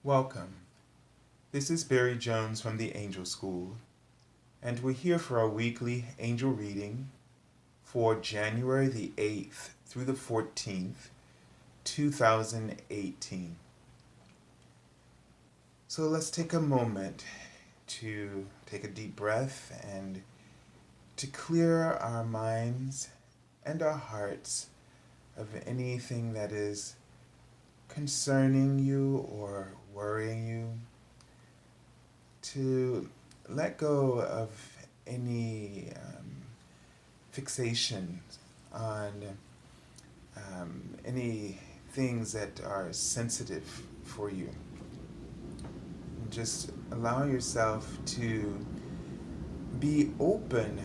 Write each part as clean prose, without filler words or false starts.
Welcome. This is Barry Jones from the Angel School, and we're here for our weekly angel reading for January the 8th through the 14th, 2018. So let's take a moment to take a deep breath and to clear our minds and our hearts of anything that is concerning you or worrying you, to let go of any fixation on any things that are sensitive for you. Just allow yourself to be open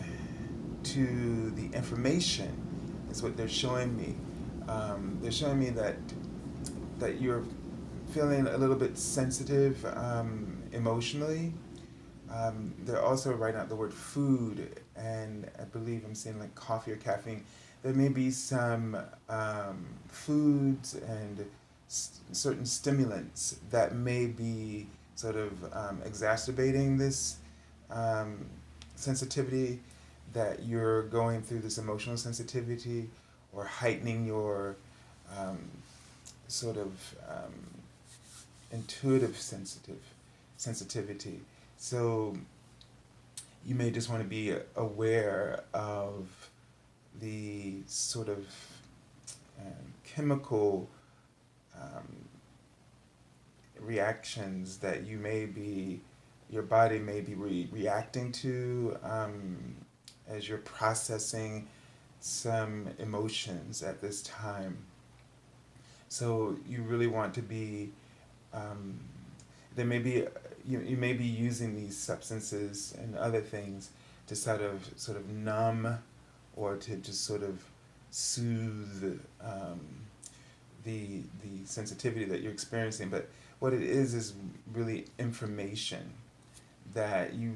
to the information, is what they're showing me. They're showing me that you're feeling a little bit sensitive emotionally. They're also writing out the word food, and I believe I'm saying like coffee or caffeine. There may be some foods and certain stimulants that may be sort of exacerbating this sensitivity, that you're going through this emotional sensitivity, or heightening your sort of intuitive sensitivity. So you may just want to be aware of the sort of chemical reactions that your body may be reacting to as you're processing some emotions at this time. So you really want to be, there may be, you may be using these substances and other things to sort of numb, or to just sort of soothe the sensitivity that you're experiencing. But what it is really information that you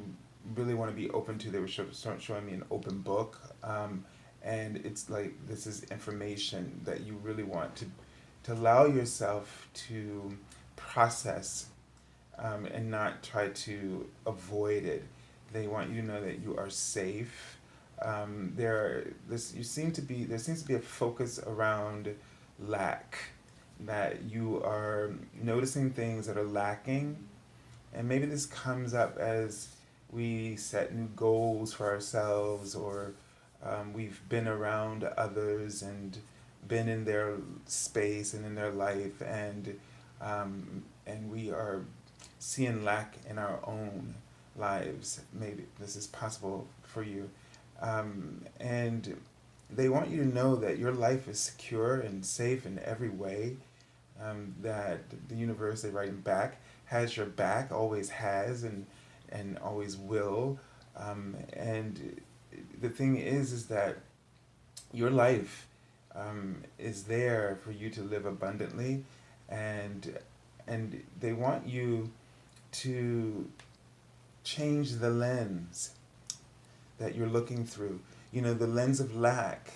really want to be open to. They were showing me an open book, and it's like, this is information that you really want to allow yourself to process, and not try to avoid it. They want you to know that you are safe. There seems to be a focus around lack, that you are noticing things that are lacking, and maybe this comes up as we set new goals for ourselves, or we've been around others and been in their space and in their life, and we are seeing lack in our own lives. Maybe this is possible for you, and they want you to know that your life is secure and safe in every way. That the universe, they write back, has your back, always has, and always will. And the thing is that your life is there for you to live abundantly, and they want you to change the lens that you're looking through. You know, the lens of lack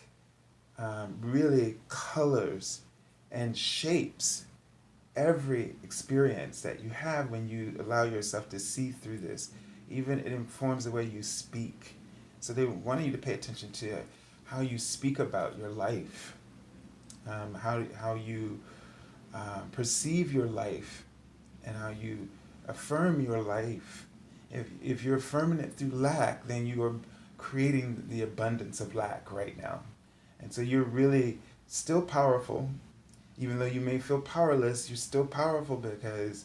really colors and shapes every experience that you have when you allow yourself to see through this. Even it informs the way you speak. So they want you to pay attention to how you speak about your life, how you perceive your life, and how you affirm your life. If you're affirming it through lack, then you are creating the abundance of lack right now. And so you're really still powerful. Even though you may feel powerless, you're still powerful because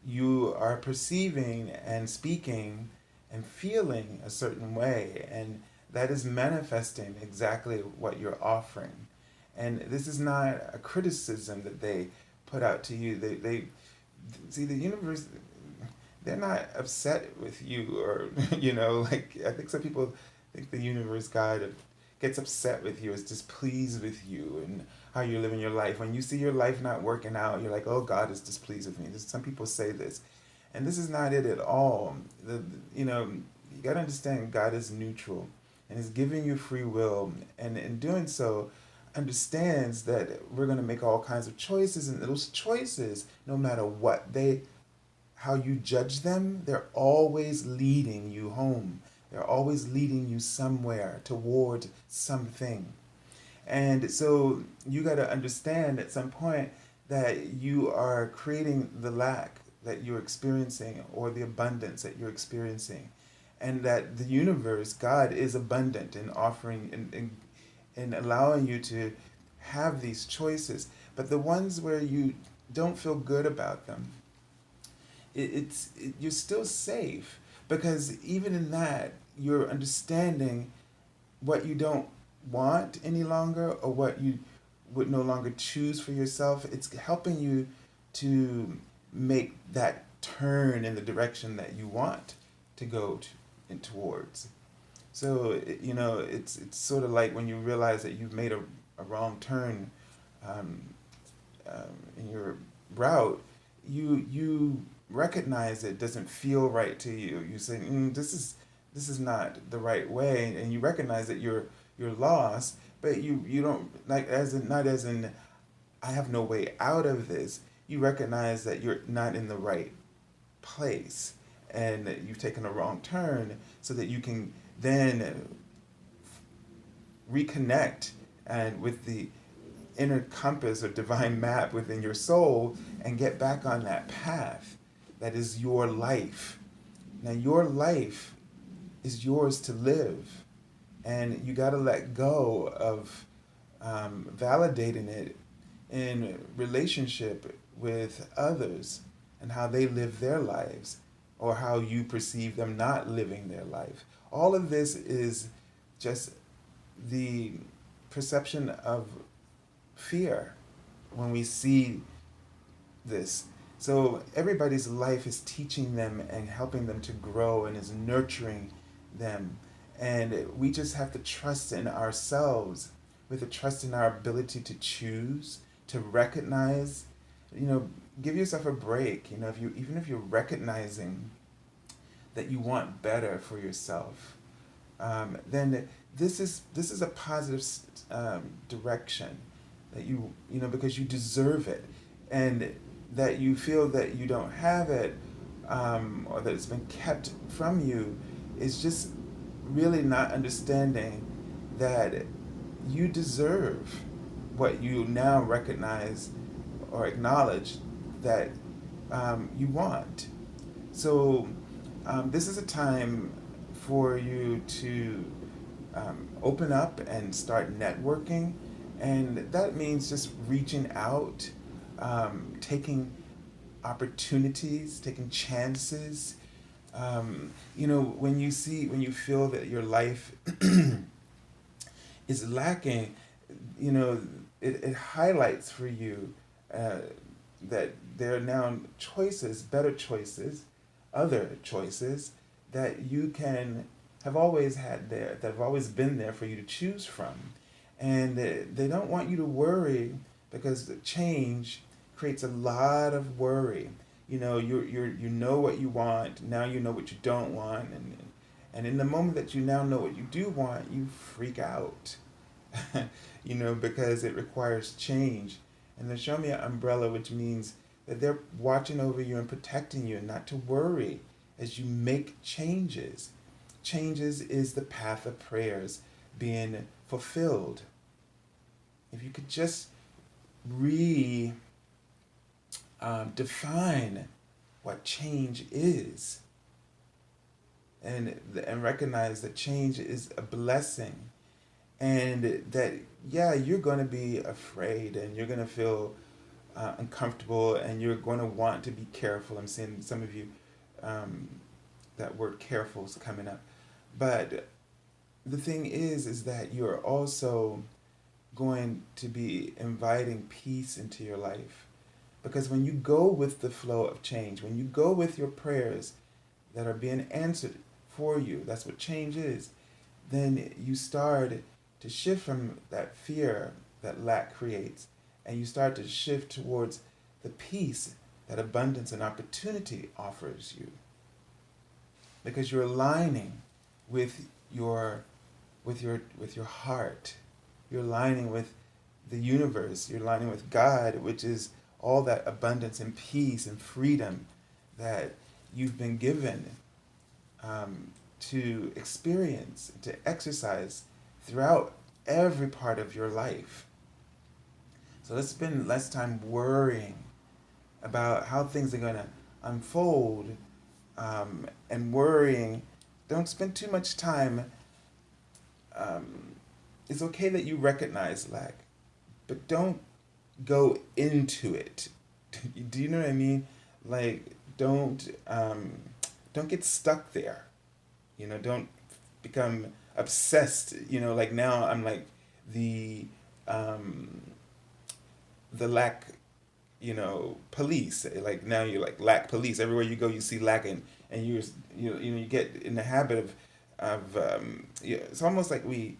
you are perceiving and speaking and feeling a certain way, and that is manifesting exactly what you're offering. And this is not a criticism that they put out to you. They see, the universe, they're not upset with you, or like, I think some people think the universe, God, gets upset with you, is displeased with you and how you're living your life. When you see your life not working out, you're like, oh, God is displeased with me. Some people say this, and this is not it at all. You got to understand, God is neutral and is giving you free will, and in doing so, understands that we're going to make all kinds of choices, and those choices, no matter how you judge them, they're always leading you home. They're always leading you somewhere toward something. And so you got to understand at some point that you are creating the lack that you're experiencing or the abundance that you're experiencing. And that the universe, God, is abundant in offering and allowing you to have these choices. But the ones where you don't feel good about them, you're still safe, because even in that, you're understanding what you don't want any longer, or what you would no longer choose for yourself. It's helping you to make that turn in the direction that you want to go to and towards. So it's sort of like when you realize that you've made a wrong turn um, in your route, you recognize it doesn't feel right to you. You say, this is not the right way, and you recognize that you're lost, but you don't, like, as in, not as in I have no way out of this. You recognize that you're not in the right place, and that you've taken a wrong turn, so that you can then reconnect and with the inner compass or divine map within your soul, and get back on that path that is your life. Now your life is yours to live, and you got to let go of validating it in relationship with others and how they live their lives, or how you perceive them not living their life. All of this is just the perception of fear when we see this. So everybody's life is teaching them and helping them to grow, and is nurturing them. And we just have to trust in ourselves. We have to trust in our ability to choose, to recognize, give yourself a break. Even if you're recognizing that you want better for yourself, then this is a positive direction that because you deserve it, and that you feel that you don't have it, or that it's been kept from you, is just really not understanding that you deserve what you now recognize or acknowledge that you want. So this is a time for you to open up and start networking, and that means just reaching out, taking opportunities, taking chances. When you feel that your life is lacking, it highlights for you that there are now choices, better choices, other choices that you can have always had there, that have always been there for you to choose from. And they don't want you to worry, because the change creates a lot of worry. You know what you want, now you know what you don't want, and in the moment that you now know what you do want, you freak out. Because it requires change. And they show me an umbrella, which means that they're watching over you and protecting you, and not to worry as you make changes. Changes is the path of prayers being fulfilled. If you could just define what change is, and recognize that change is a blessing, and that you're going to be afraid, and you're going to feel uncomfortable, and you're going to want to be careful. I'm seeing some of you, that word careful is coming up. But the thing is that you're also going to be inviting peace into your life. Because when you go with the flow of change, when you go with your prayers that are being answered for you, that's what change is, then you start to shift from that fear that lack creates, and you start to shift towards the peace that abundance and opportunity offers you. Because you're aligning with your heart. You're aligning with the universe. You're aligning with God, which is all that abundance and peace and freedom that you've been given to experience, to exercise throughout every part of your life. So let's spend less time worrying about how things are going to unfold and worrying. Don't spend too much time. It's okay that you recognize lack, but don't go into it. Do you know what I mean? Like, don't get stuck there. Don't become obsessed. Like now I'm like the um, the lack, police. Like now you're like lack police. Everywhere you go, you see lack, and you get in the habit of it's almost like we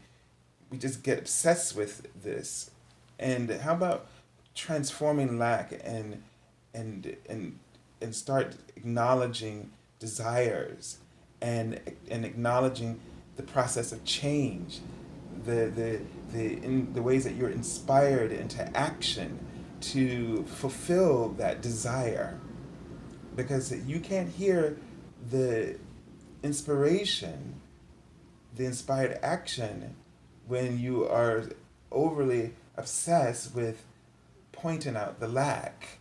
just get obsessed with this. And how about transforming lack and start acknowledging desires and acknowledging the process of change, in the ways that you're inspired into action to fulfill that desire, because you can't hear the inspiration, the inspired action, when you are overly obsessed with pointing out the lack.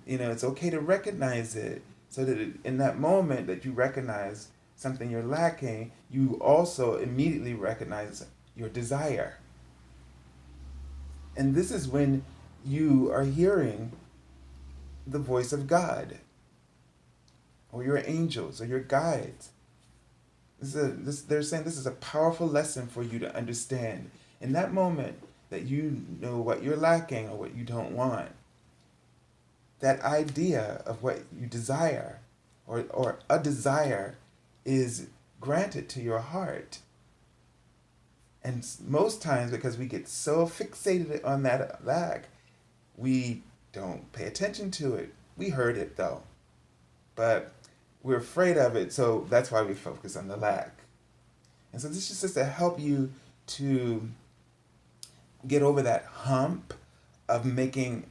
It's okay to recognize it, so that in that moment that you recognize something you're lacking, you also immediately recognize your desire. And this is when you are hearing the voice of God, or your angels, or your guides. They're saying this is a powerful lesson for you to understand. In that moment that you know what you're lacking or what you don't want, that idea of what you desire, or a desire, is granted to your heart. And most times, because we get so fixated on that lack, we don't pay attention to it. We heard it though, but we're afraid of it, so that's why we focus on the lack. And so this is just to help you to get over that hump of making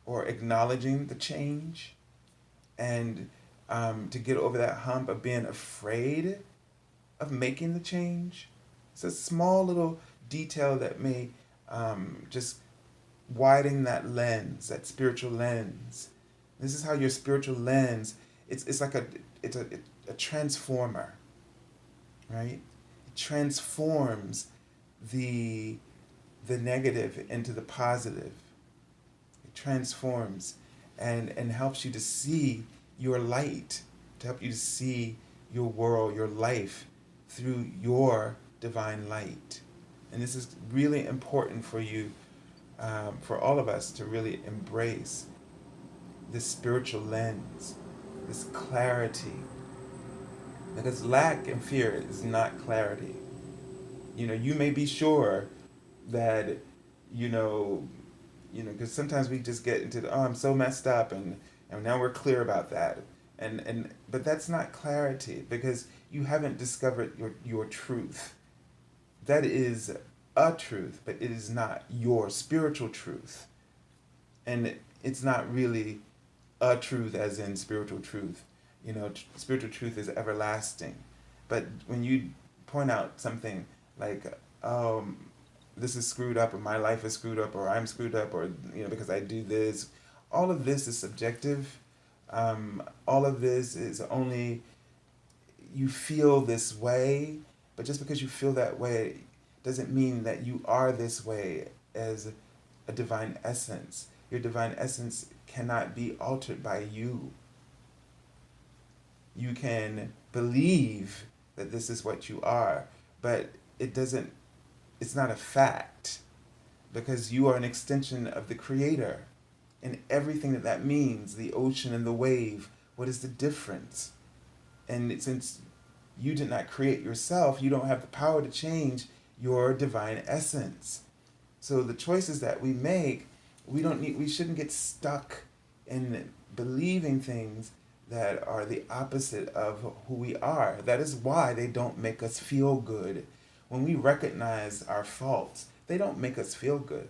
or acknowledging the change, and to get over that hump of being afraid of making the change. It's a small little detail that may just widen that lens, that spiritual lens. This is how your spiritual lens, it's like a transformer, right? It transforms the negative into the positive. It transforms and helps you to see your light, to help you to see your world, your life, through your divine light. And this is really important for you, for all of us, to really embrace this spiritual lens, this clarity. Because lack and fear is not clarity. You may be sure that, because sometimes we just get into the, oh, I'm so messed up, and now we're clear about that. But that's not clarity, because you haven't discovered your truth. That is a truth, but it is not your spiritual truth. And it's not really a truth as in spiritual truth. Spiritual truth is everlasting. But when you point out something like, this is screwed up, or my life is screwed up, or I'm screwed up, or, because I do this, all of this is subjective. All of this is only, you feel this way, but just because you feel that way doesn't mean that you are this way as a divine essence. Your divine essence cannot be altered by you. You can believe that this is what you are, but it's not a fact, because you are an extension of the Creator. And everything that means, the ocean and the wave, what is the difference? And since you did not create yourself, you don't have the power to change your divine essence. So the choices that we make, we shouldn't get stuck in believing things that are the opposite of who we are. That is why they don't make us feel good. When we recognize our faults, they don't make us feel good.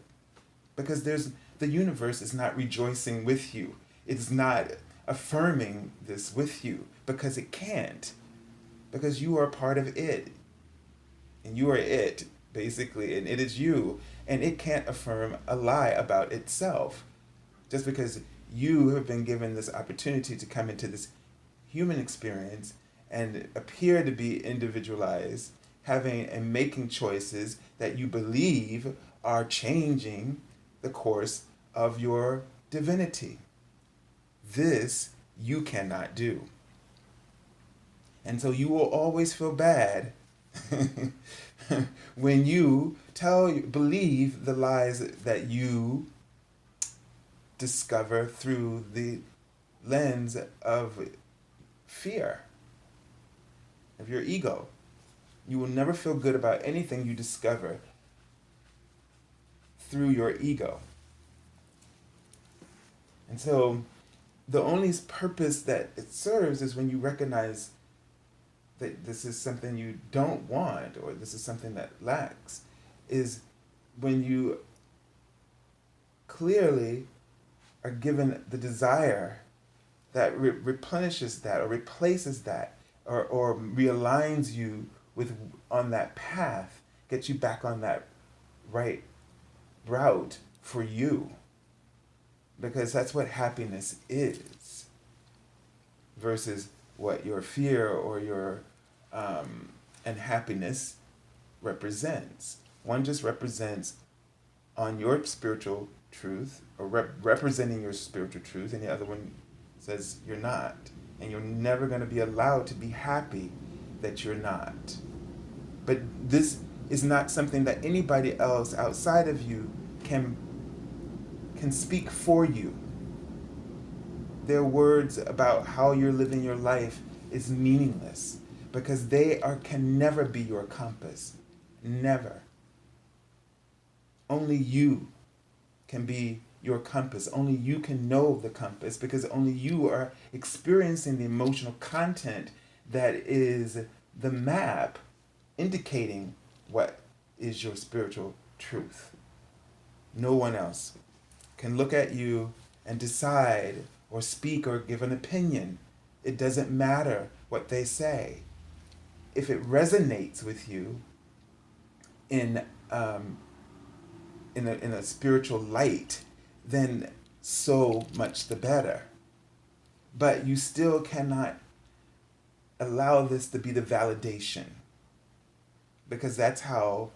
because the universe is not rejoicing with you. It's not affirming this with you because it can't, because you are part of it, and you are it, basically, and it is you, and it can't affirm a lie about itself just because you have been given this opportunity to come into this human experience and appear to be individualized, having and making choices that you believe are changing the course of your divinity. This you cannot do. And so you will always feel bad when you believe the lies that you discover through the lens of fear, of your ego. You will never feel good about anything you discover through your ego. And so the only purpose that it serves is when you recognize that this is something you don't want, or this is something that lacks, is when you clearly are given the desire that replenishes that, or replaces that, or realigns you with on that path, gets you back on that right route for you. Because that's what happiness is, versus what your fear or your unhappiness represents. One just represents on your spiritual truth, or representing your spiritual truth, and the other one says you're not. And you're never going to be allowed to be happy that you're not. But this is not something that anybody else outside of you can speak for you. Their words about how you're living your life is meaningless, because can never be your compass. Never. Only you can be your compass. Only you can know the compass, because only you are experiencing the emotional content that is the map indicating what is your spiritual truth. No one else can look at you and decide or speak or give an opinion. It doesn't matter what they say. If it resonates with you in a spiritual light, then so much the better. But you still cannot allow this to be the validation, because that's how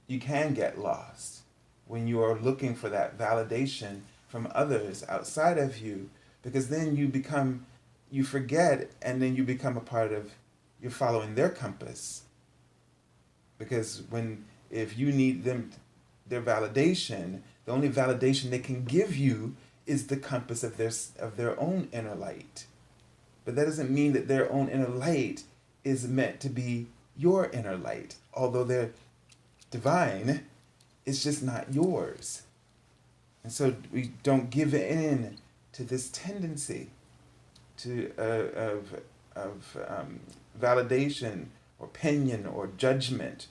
you can get lost, when you are looking for that validation from others outside of you, because then you forget, and then you become a part of, you're following their compass. Because if you need their validation, the only validation they can give you is the compass of their own inner light. But that doesn't mean that their own inner light is meant to be your inner light. Although they're divine, it's just not yours. And so we don't give in to this tendency of validation or opinion or judgment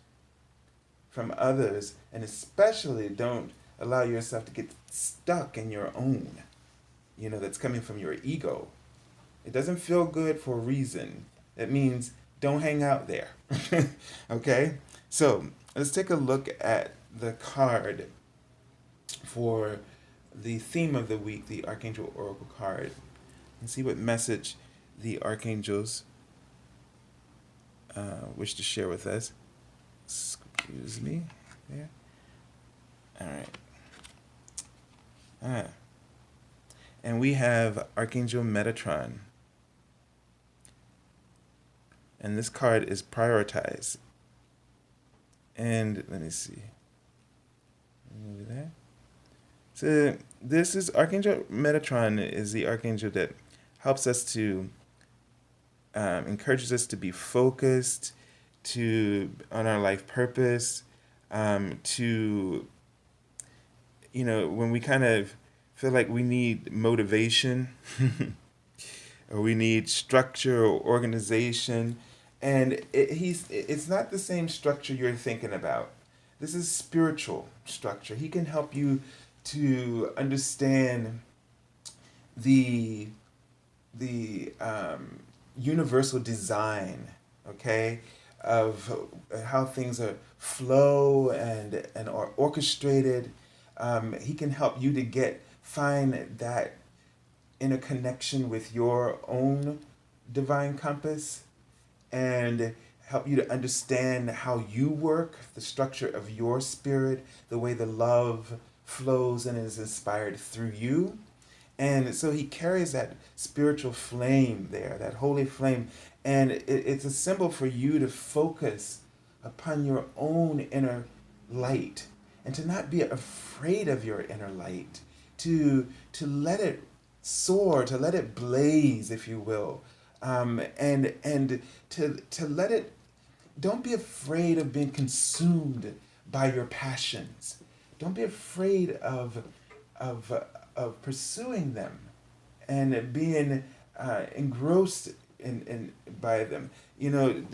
from others, and especially don't allow yourself to get stuck in your own, that's coming from your ego. It doesn't feel good for a reason. That means don't hang out there. Okay? So let's take a look at the card for the theme of the week, the Archangel Oracle card, and see what message the archangels wish to share with us. Excuse me. There. All right. And we have Archangel Metatron. And this card is prioritize. And let me see. Over there. So this is Archangel Metatron is the archangel that helps us to encourages us to be focused on our life purpose, to when we kind of feel like we need motivation or we need structure or organization, and it's not the same structure you're thinking about. this is spiritual structure. He can help you to understand the universal design, okay, of how things are flow and are orchestrated. He can help you to find that interconnection with your own divine compass and help you to understand how you work, the structure of your spirit, the way the love flows and is inspired through you. And so he carries that spiritual flame there, that holy flame. And it's a symbol for you to focus upon your own inner light and to not be afraid of your inner light, to let it soar, to let it blaze, if you will, and to let it. Don't be afraid of being consumed by your passions. Don't be afraid of pursuing them and being engrossed in by them. You know,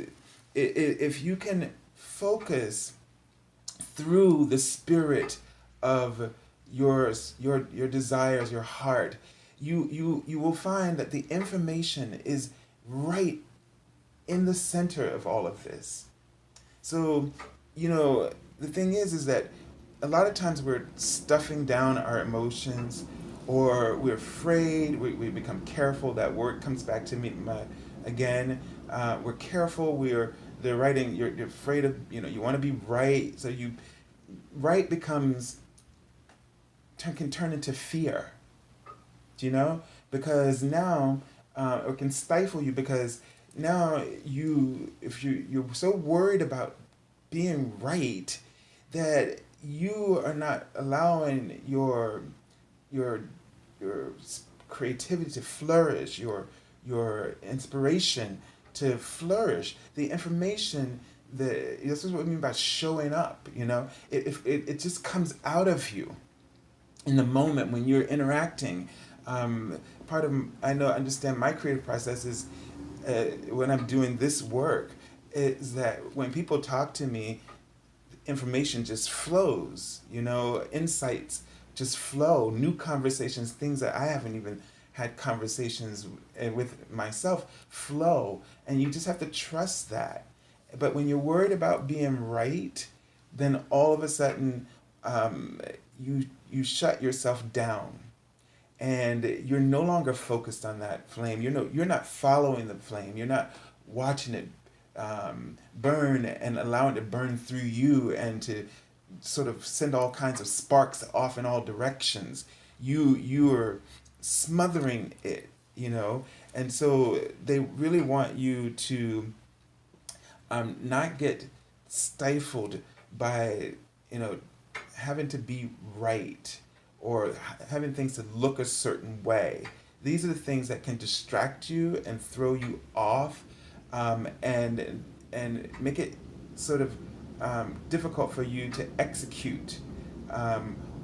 if you can focus through the spirit of your desires, your heart, you will find that the information is right in the center of all of this. So, the thing is that a lot of times we're stuffing down our emotions, or we're afraid. We become careful. That word comes back to me again. We're careful. They're writing. You're afraid of. You want to be right. So right can turn into fear. Do you know? Because now, it can stifle you, because now if you're so worried about being right that you are not allowing your creativity to flourish, your inspiration to flourish. The information, this is what I mean by showing up. It just comes out of you in the moment when you're interacting. Understand my creative process is, when I'm doing this work, is that when people talk to me, information just flows, insights just flow, new conversations, things that I haven't even had conversations with myself flow, and you just have to trust that. But when you're worried about being right, then all of a sudden, you shut yourself down, and you're no longer focused on that flame. You're not following the flame. You're not watching it burn and allowing it to burn through you and to sort of send all kinds of sparks off in all directions. You're smothering it, and so they really want you to not get stifled by having to be right, or having things to look a certain way. These are the things that can distract you and throw you off, and make it sort of difficult for you to execute,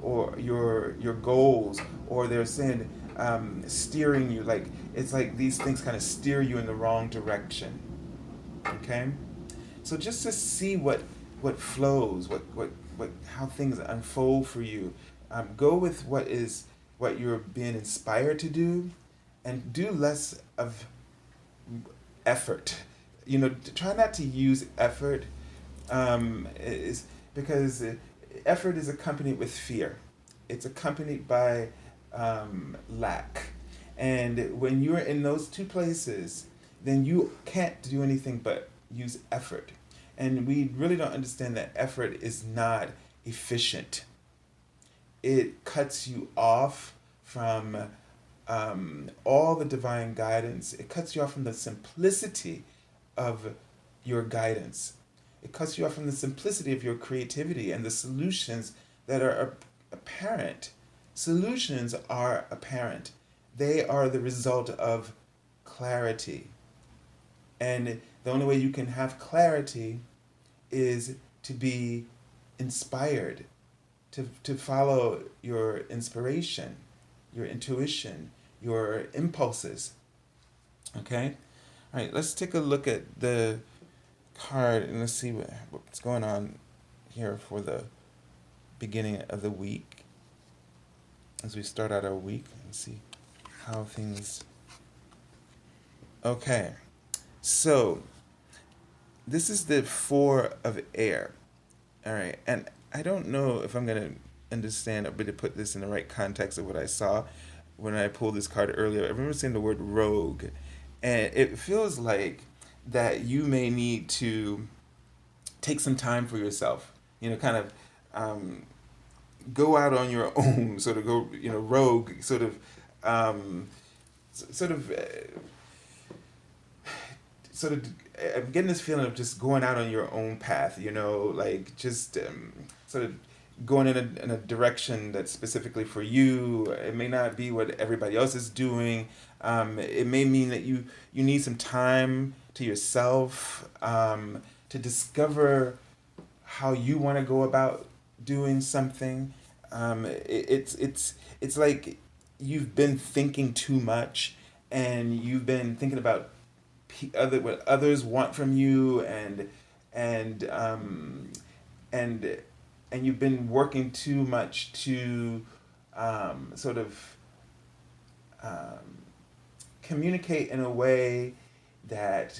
or your goals, or they're saying steering you, like it's like these things kind of steer you in the wrong direction. Okay, so just to see what flows, what how things unfold for you. Go with what you're being inspired to do, and do less of effort. Try not to use effort, is because effort is accompanied with fear. It's accompanied by lack, and when you're in those two places, then you can't do anything but use effort. And we really don't understand that effort is not efficient. It cuts you off from all the divine guidance. It cuts you off from the simplicity of your guidance. It cuts you off from the simplicity of your creativity and the solutions that are apparent. Solutions are apparent. They are the result of clarity. And the only way you can have clarity is to be inspired, to follow your inspiration, your intuition, your impulses. Okay? All right, let's take a look at the card and let's see what's going on here for the beginning of the week as we start out our week and see how things. Okay, so this is the Four of Air. All right, and I don't know if I'm gonna understand or to put this in the right context of what I saw when I pulled this card earlier. I remember seeing the word rogue, and it feels like that you may need to take some time for yourself. Kind of um, go out on your own, sort of go, rogue, sort of sort of I'm getting this feeling of just going out on your own path, like just sort of going in a direction that's specifically for you. It may not be what everybody else is doing. It may mean that you need some time to yourself, to discover how you want to go about doing something. It's like you've been thinking too much, and you've been thinking about what others want from you, and and and you've been working too much to sort of communicate in a way that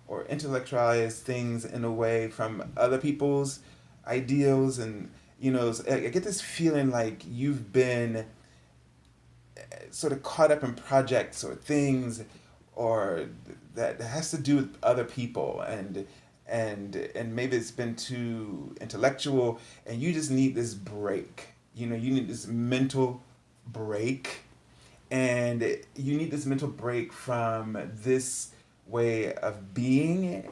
or intellectualize things in a way from other people's ideals. And I get this feeling like you've been sort of caught up in projects or things or that has to do with other people, and maybe it's been too intellectual, and you just need this break. You need this mental break, and you need this mental break from this way of being.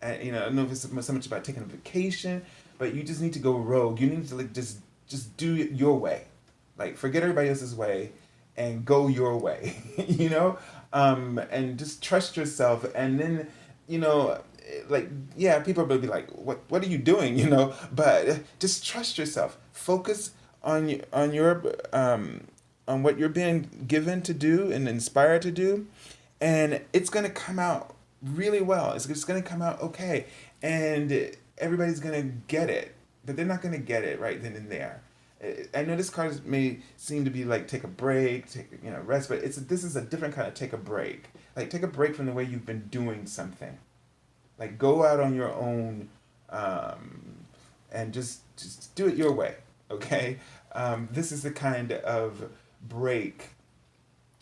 And I don't know if it's so much about taking a vacation, but you just need to go rogue. You need to like just do it your way, like forget everybody else's way, and go your way. And just trust yourself. And then like, yeah, people will be like, what are you doing? But just trust yourself. Focus on your on what you're being given to do and inspired to do, and it's going to come out really well. It's just going to come out okay, and everybody's going to get it, but they're not going to get it right then and there. I know this card may seem to be like take a break, take rest, but this is a different kind of take a break. Like take a break from the way you've been doing something. Like go out on your own, and just do it your way. Okay, this is the kind of break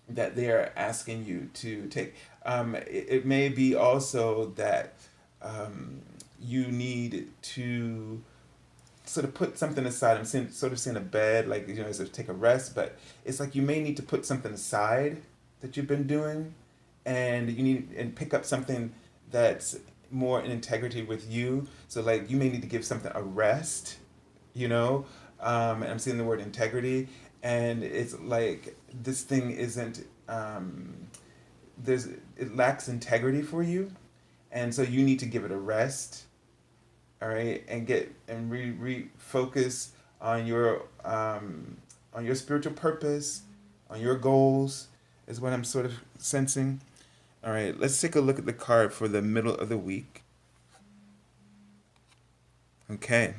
that they're asking you to take. It may be also that you need to sort of put something aside. I'm seeing a bed, like as if take a rest, but it's like you may need to put something aside that you've been doing, and and pick up something that's more in integrity with you. So like you may need to give something a rest, and I'm seeing the word integrity, and it's like this thing isn't it lacks integrity for you, and so you need to give it a rest. All right, and refocus on your spiritual purpose, on your goals, is what I'm sort of sensing. All right, let's take a look at the card for the middle of the week. Okay,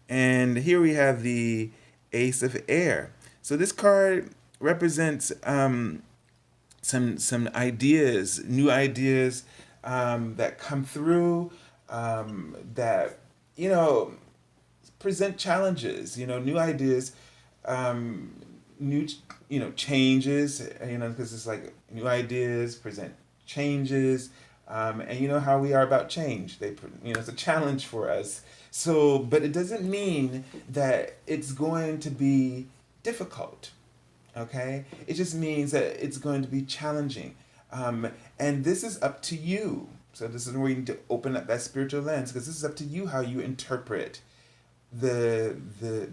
and here we have the Ace of Air. So this card represents some ideas, new ideas that come through, that present challenges. New ideas, new changes. Because it's like new ideas present changes, and you know how we are about change. It's a challenge for us. So, but it doesn't mean that it's going to be difficult. Okay, it just means that it's going to be challenging, and this is up to you. So this is where you need to open up that spiritual lens, because this is up to you how you interpret the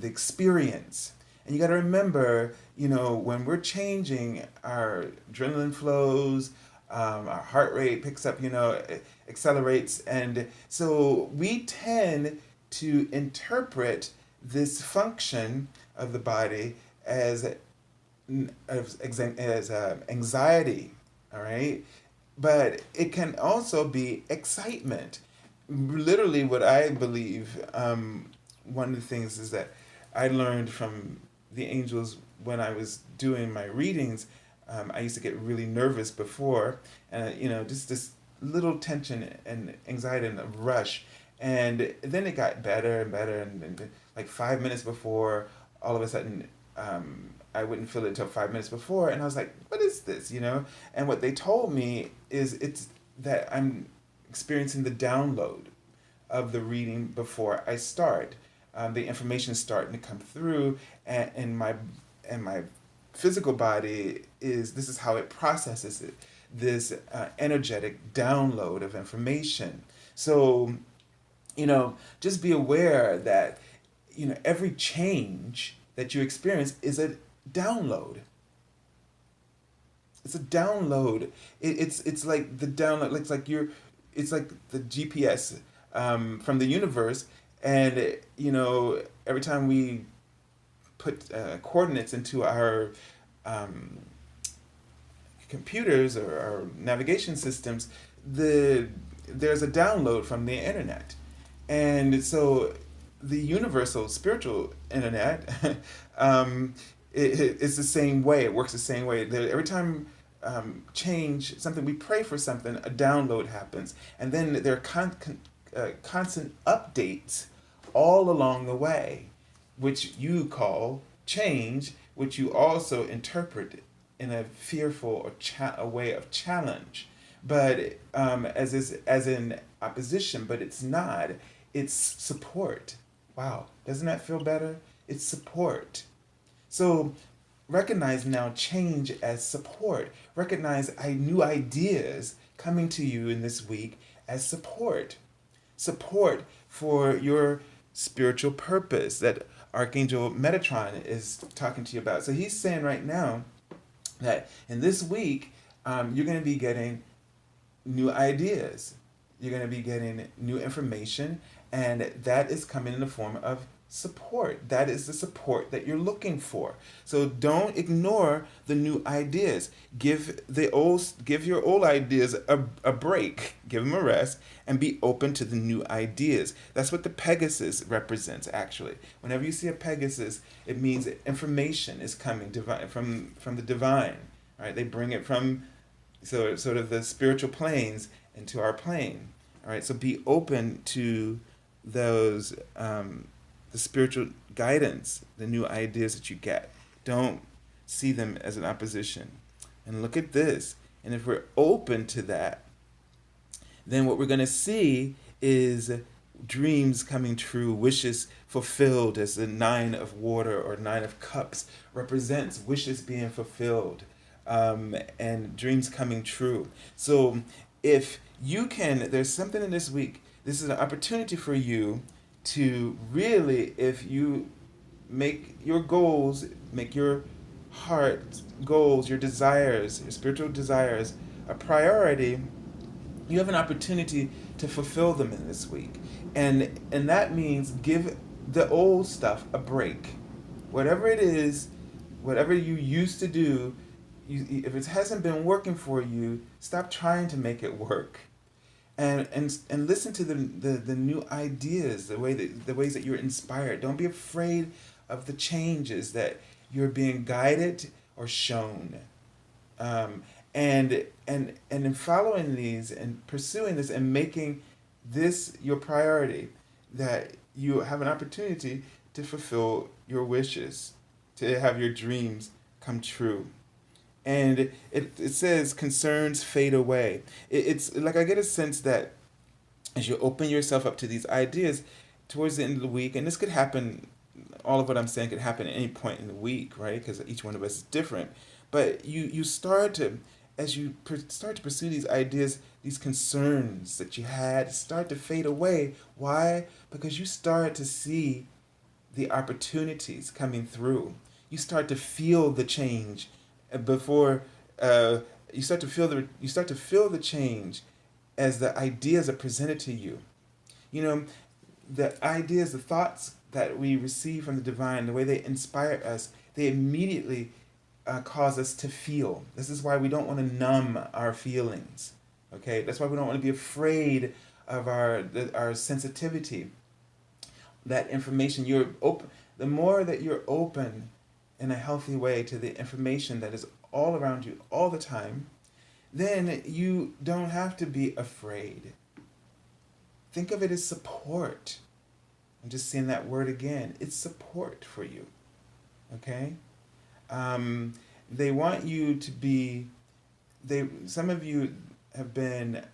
experience. And you got to remember, when we're changing, our adrenaline flows, our heart rate picks up, accelerates, and so we tend to interpret this function of the body as anxiety. All right, but it can also be excitement. literally what I believe, one of the things is that I learned from the angels when I was doing my readings. I used to get really nervous before, and just this little tension and anxiety and a rush, and then it got better and better, and like 5 minutes before, all of a sudden, I wouldn't feel it until 5 minutes before, and I was like, "What is this?" And what they told me is it's that I'm experiencing the download of the reading before I start. The information is starting to come through, and my physical body is this is how it processes it. This energetic download of information. So, just be aware that every change that you experience is a download. It's a download. It's like the download. It's like the GPS from the universe, and every time we put coordinates into our um, computers or our navigation systems, there's a download from the internet, and so the universal spiritual internet, it's the same way. It works the same way. Every time change something, we pray for something, a download happens, and then there are constant updates all along the way, which you call change, which you also interpret in a fearful or a way of challenge, but as in opposition. But it's not. It's support. Wow, doesn't that feel better? It's support. So recognize now change as support. Recognize new ideas coming to you in this week as support. Support for your spiritual purpose that Archangel Metatron is talking to you about. So he's saying right now that in this week, you're going to be getting new ideas. You're going to be getting new information, and that is coming in the form of support. That is the support that you're looking for. So don't ignore the new ideas. Give your old ideas a break. Give them a rest and be open to the new ideas. That's what the Pegasus represents actually. Whenever you see a Pegasus, it means that information is coming divine from the divine. Right? They bring it from sort of the spiritual planes into our plane. All right? So be open to those the spiritual guidance, the new ideas that you get. Don't see them as an opposition. And look at this. And if we're open to that, then what we're going to see is dreams coming true, wishes fulfilled, as the Nine of Water or Nine of Cups represents wishes being fulfilled, and dreams coming true. So if you can, there's something in this week, this is an opportunity for you to really, if you make your goals, make your heart goals, your desires, your spiritual desires a priority, you have an opportunity to fulfill them in this week. And that means give the old stuff a break. Whatever it is, whatever you used to do, if it hasn't been working for you, stop trying to make it work. And listen to the new ideas, the ways that you're inspired. Don't be afraid of the changes that you're being guided or shown. And in following these and pursuing this and making this your priority, that you have an opportunity to fulfill your wishes, to have your dreams come true. And it says concerns fade away. It's like I get a sense that as you open yourself up to these ideas towards the end of the week, and this could happen, all of what I'm saying could happen at any point in the week, right? Because each one of us is different. But you start to, as you start to pursue these ideas, these concerns that you had start to fade away. Why? Because you start to see the opportunities coming through. You start to feel the change before you start to feel the change as the ideas are presented to you. The ideas, the thoughts that we receive from the divine, the way they inspire us, they immediately cause us to feel. This is why we don't want to numb our feelings. Okay, that's why we don't want to be afraid of our sensitivity, that information. You're open. The more that you're open in a healthy way to the information that is all around you all the time, then you don't have to be afraid. Think of it as support. I'm just saying that word again. It's support for you. Okay? They want you to be. Some of you have been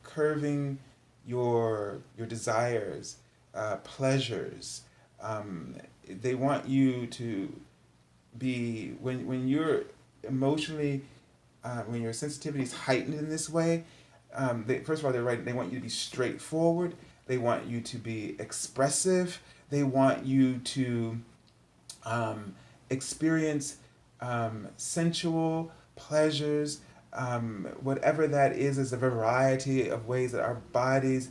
curving your desires, pleasures. They want you to be when you're emotionally, when your sensitivity is heightened in this way. First of all, they're right. They want you to be straightforward. They want you to be expressive. They want you to experience sensual pleasures. Whatever that is a variety of ways that our bodies,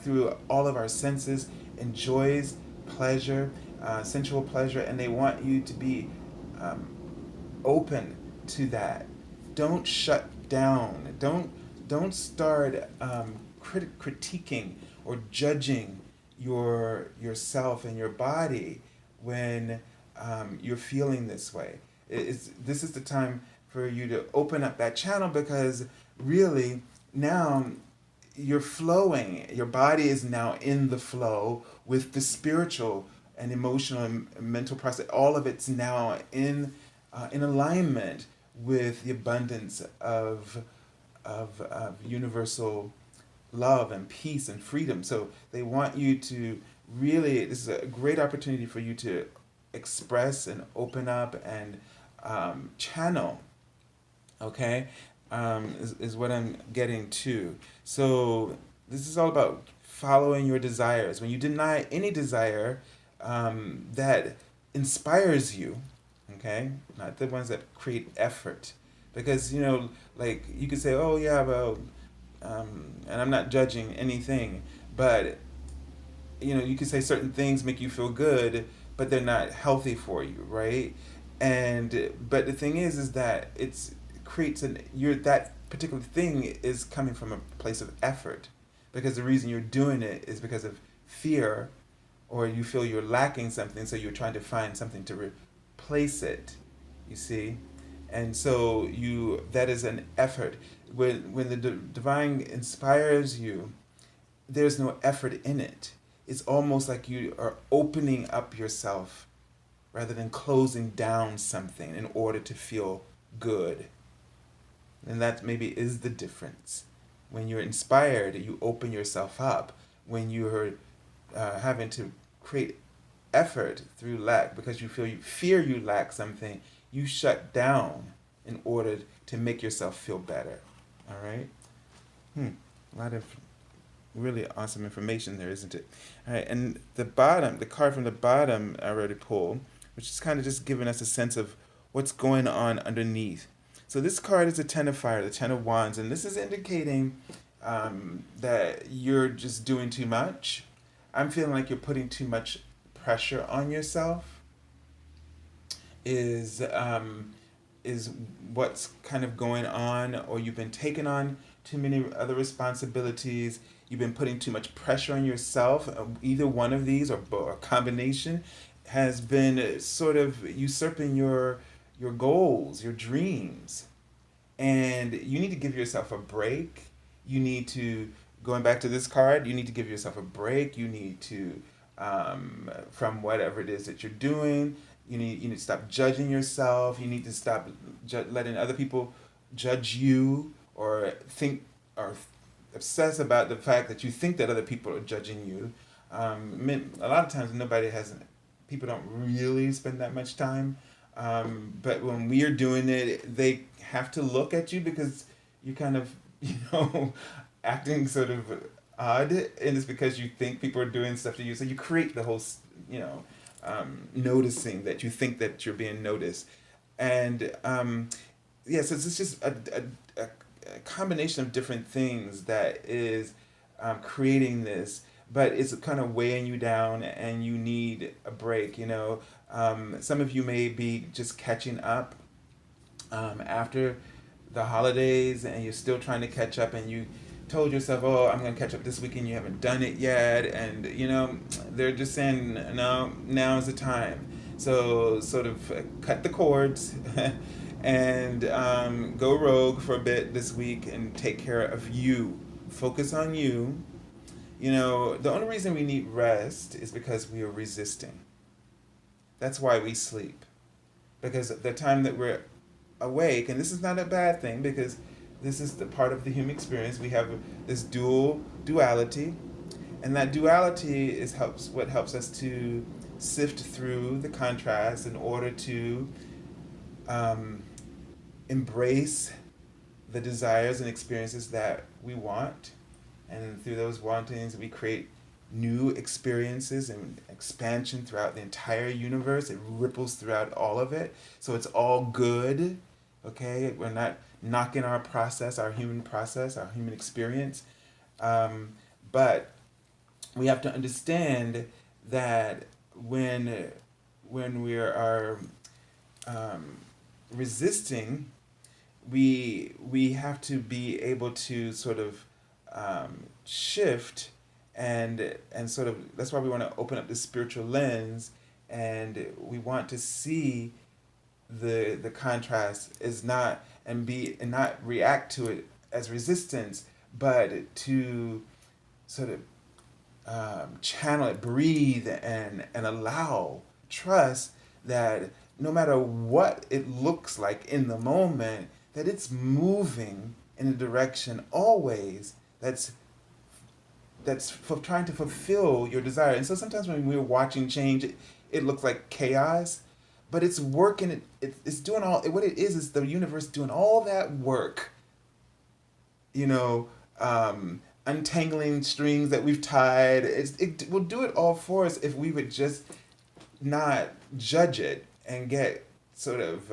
through all of our senses, enjoys pleasure, sensual pleasure, and they want you to be open to that. Don't shut down. Don't start critiquing or judging yourself and your body when you're feeling this way. This is the time for you to open up that channel, because really now you're flowing. Your body is now in the flow with the spiritual and emotional and mental process. All of it's now in alignment with the abundance of universal love and peace and freedom. So they want you to really, this is a great opportunity for you to express and open up and channel. Okay, is what I'm getting to. So this is all about following your desires. When you deny any desire that inspires you, okay, not the ones that create effort, because like you could say, oh yeah, well, and I'm not judging anything, but you could say certain things make you feel good, but they're not healthy for you, right? But the thing is that it's creates that particular thing is coming from a place of effort, because the reason you're doing it is because of fear, or you feel you're lacking something, so you're trying to find something to replace it, you see. And so that is an effort. When the divine inspires you, there's no effort in it. It's almost like you are opening up yourself rather than closing down something in order to feel good. And that maybe is the difference. When you're inspired, you open yourself up. When you're having to create effort through lack, because you fear you lack something, you shut down in order to make yourself feel better. All right? A lot of really awesome information there, isn't it? All right, and the card from the bottom I already pulled, which is kind of just giving us a sense of what's going on underneath. So this card is the Ten of Fire, the Ten of Wands, and this is indicating that you're just doing too much. I'm feeling like you're putting too much pressure on yourself. Is what's kind of going on, or you've been taking on too many other responsibilities. You've been putting too much pressure on yourself. Either one of these, or a combination, has been sort of usurping your goals, your dreams. And you need to give yourself a break. You need to, going back to this card, you need to give yourself a break. You need to, from whatever it is that you're doing, you need to stop judging yourself. You need to stop letting other people judge you, or think, or obsess about the fact that you think that other people are judging you. A lot of times people don't really spend that much time. But when we are doing it, they have to look at you because you're kind of, acting sort of odd, and it's because you think people are doing stuff to you. So you create the whole, noticing that you think that you're being noticed. And so it's just a combination of different things that is creating this, but it's kind of weighing you down, and you need a break. Some of you may be just catching up after the holidays, and you're still trying to catch up, and told yourself, oh, I'm going to catch up this weekend, you haven't done it yet. And, they're just saying, no, now is the time. So, sort of cut the cords and go rogue for a bit this week and take care of you. Focus on you. The only reason we need rest is because we are resisting. That's why we sleep. Because the time that we're awake, and this is not a bad thing because this is the part of the human experience. We have this duality, and that duality is what helps us to sift through the contrast in order to um, embrace the desires and experiences that we want, and through those wantings we create new experiences and expansion throughout the entire universe. It ripples throughout all of it, so it's all good. Okay, we're not knocking our process, our human experience, but we have to understand that when we are resisting, we have to be able to sort of shift and sort of, that's why we want to open up the spiritual lens, and we want to see the contrast is not and not react to it as resistance, but to sort of channel it, breathe, and allow, trust that no matter what it looks like in the moment, that it's moving in a direction always that's for trying to fulfill your desire. And so sometimes when we're watching change, it looks like chaos, but it's working. It's doing all. What it is the universe doing all that work. You know, untangling strings that we've tied. It will do it all for us if we would just not judge it and get sort of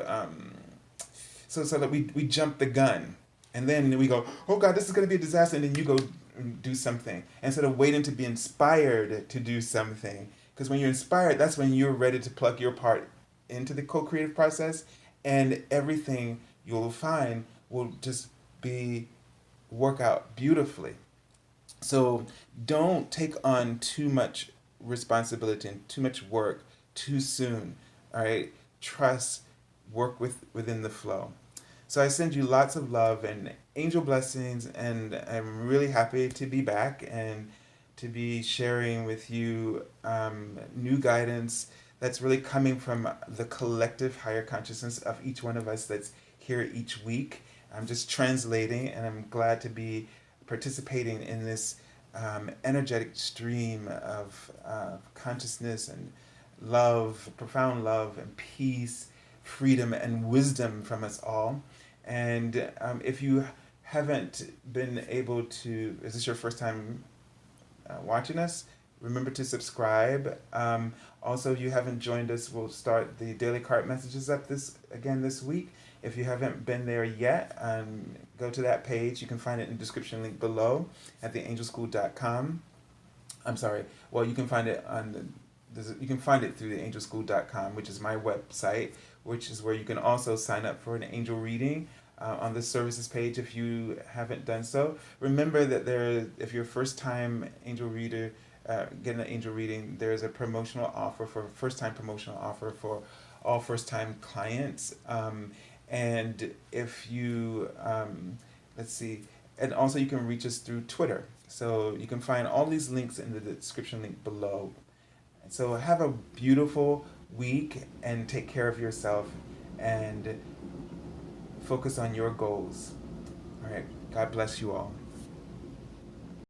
so that we jump the gun, and then we go, oh God, this is going to be a disaster, and then you go do something instead of waiting to be inspired to do something. Because when you're inspired, that's when you're ready to plug your part into the co-creative process, and everything you'll find will just be work out beautifully. So don't take on too much responsibility and too much work too soon. All right, trust, work within the flow. So I send you lots of love and angel blessings, and I'm really happy to be back and to be sharing with you new guidance that's really coming from the collective higher consciousness of each one of us that's here each week. I'm just translating, and I'm glad to be participating in this energetic stream of consciousness and love, profound love and peace, freedom and wisdom from us all. And if you haven't been able to, is this your first time watching us? Remember to subscribe. Also, if you haven't joined us, we'll start the daily card messages up this week. If you haven't been there yet, go to that page. You can find it in the description link below at theangelschool.com. I'm sorry. Well, you can find it you can find it through theangelschool.com, which is my website, which is where you can also sign up for an angel reading on the services page if you haven't done so. Remember that if you're a first-time angel reader, getting an angel reading, there's a first-time promotional offer for all first-time clients. And if you, let's see, and also you can reach us through Twitter. So you can find all these links in the description link below. So have a beautiful week and take care of yourself and focus on your goals. All right. God bless you all.